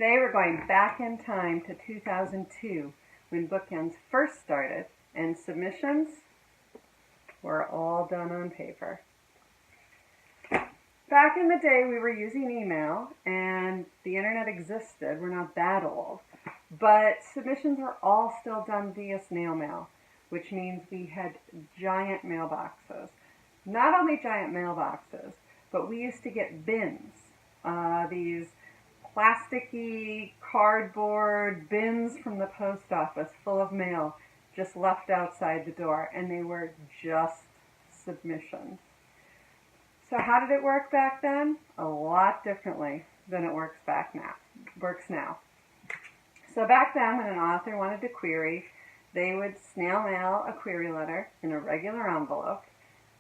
Today we're going back in time to 2002 when BookEnds first started and submissions were all done on paper. Back in the day we were using email and the internet existed. We're not that old. But submissions were all still done via snail mail, which means we had giant mailboxes. Not only giant mailboxes, but we used to get bins. These plasticky cardboard bins from the post office full of mail just left outside the door, and they were just submissions. So how did it work back then? A lot differently than it works now. So back then, when an author wanted to query, they would snail mail a query letter in a regular envelope,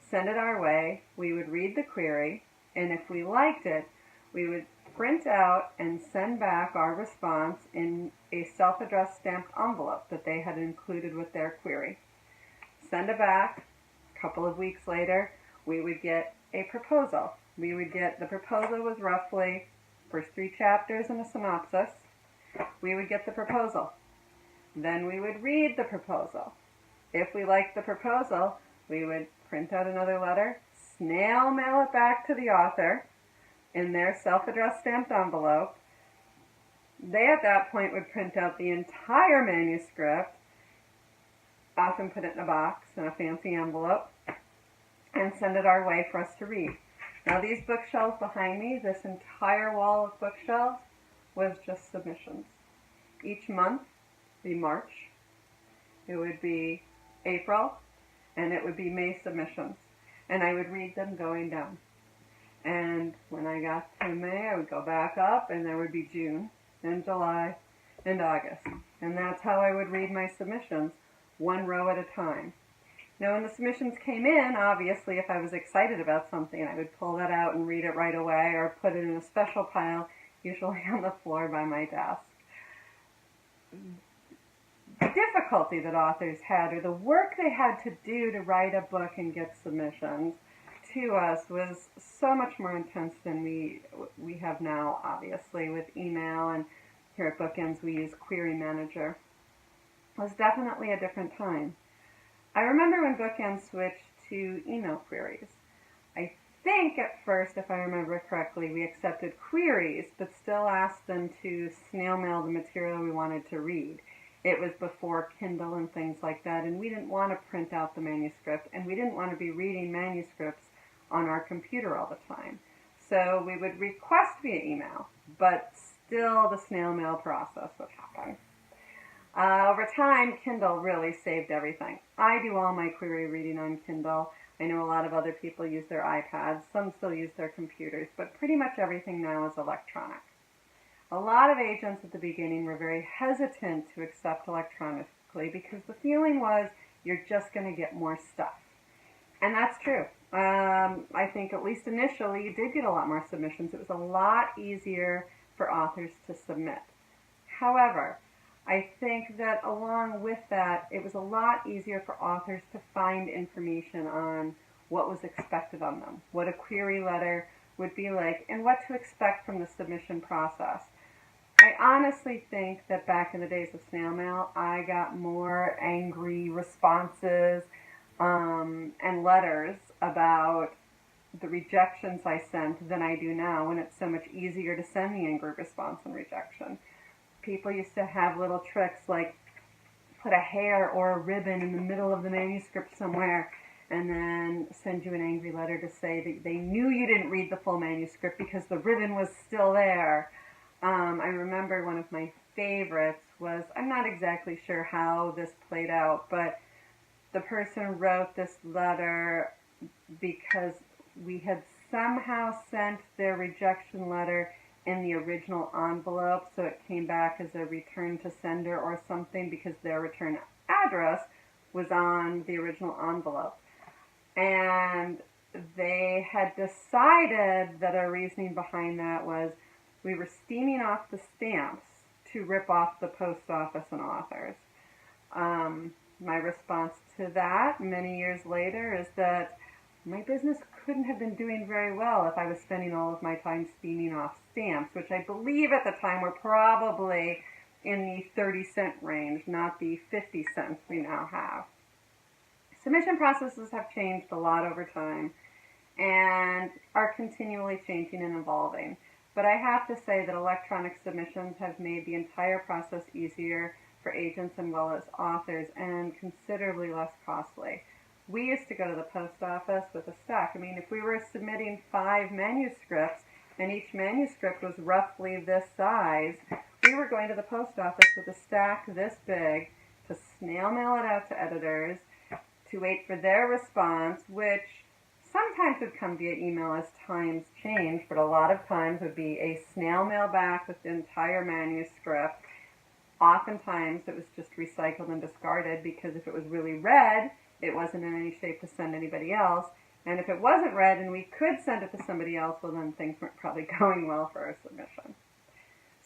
send it our way, we would read the query, and if we liked it, we would print out and send back our response in a self-addressed stamped envelope that they had included with their query. Send it back. A couple of weeks later, we would get a proposal. The proposal was roughly first 3 chapters and a synopsis. We would get the proposal. Then we would read the proposal. If we liked the proposal, we would print out another letter, snail mail it back to the author in their self-addressed stamped envelope. They at that point would print out the entire manuscript, often put it in a box in a fancy envelope, and send it our way for us to read. Now these bookshelves behind me, this entire wall of bookshelves, was just submissions. Each month would be March, it would be April, and it would be May submissions. And I would read them going down. And when I got to May, I would go back up, and there would be June, and July, and August. And that's how I would read my submissions, one row at a time. Now, when the submissions came in, obviously, if I was excited about something, I would pull that out and read it right away, or put it in a special pile, usually on the floor by my desk. The difficulty that authors had, or the work they had to do to write a book and get submissions to us, was so much more intense than we have now, obviously, with email, and here at BookEnds we use Query Manager. It was definitely a different time. I remember when BookEnds switched to email queries. I think at first, if I remember correctly, we accepted queries, but still asked them to snail mail the material we wanted to read. It was before Kindle and things like that, and we didn't want to print out the manuscript, and we didn't want to be reading manuscripts on our computer all the time. So we would request via email, but still the snail mail process would happen. Over time, Kindle really saved everything. I do all my query reading on Kindle. I know a lot of other people use their iPads. Some still use their computers, but pretty much everything now is electronic. A lot of agents at the beginning were very hesitant to accept electronically because the feeling was you're just going to get more stuff. And that's true. I think at least initially you did get a lot more submissions. It was a lot easier for authors to submit. However, I think that along with that, it was a lot easier for authors to find information on what was expected of them, what a query letter would be like, and what to expect from the submission process. I honestly think that back in the days of snail mail, I got more angry responses and letters about the rejections I sent than I do now, when it's so much easier to send the angry response and rejection. People used to have little tricks like put a hair or a ribbon in the middle of the manuscript somewhere and then send you an angry letter to say that they knew you didn't read the full manuscript because the ribbon was still there. I remember one of my favorites was, I'm not exactly sure how this played out, but the person wrote this letter because we had somehow sent their rejection letter in the original envelope, so it came back as a return to sender or something because their return address was on the original envelope. And they had decided that our reasoning behind that was we were steaming off the stamps to rip off the post office and authors. My response to that many years later is that My business couldn't have been doing very well if I was spending all of my time steaming off stamps, which I believe at the time were probably in the 30-cent range, not the 50 cents we now have. Submission processes have changed a lot over time and are continually changing and evolving. But I have to say that electronic submissions have made the entire process easier for agents as well as authors and considerably less costly. We used to go to the post office with a stack. I mean, if we were submitting 5 manuscripts and each manuscript was roughly this size, we were going to the post office with a stack this big to snail mail it out to editors, to wait for their response, which sometimes would come via email as times change, but a lot of times would be a snail mail back with the entire manuscript. Oftentimes it was just recycled and discarded because if it was really read, it wasn't in any shape to send anybody else. And if it wasn't read and we could send it to somebody else, well then things weren't probably going well for our submission.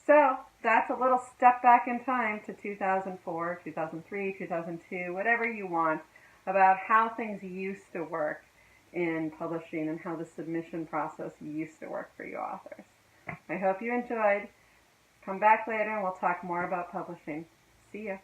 So that's a little step back in time to 2004, 2003, 2002, whatever you want, about how things used to work in publishing and how the submission process used to work for you authors. I hope you enjoyed. Come back later and we'll talk more about publishing. See ya.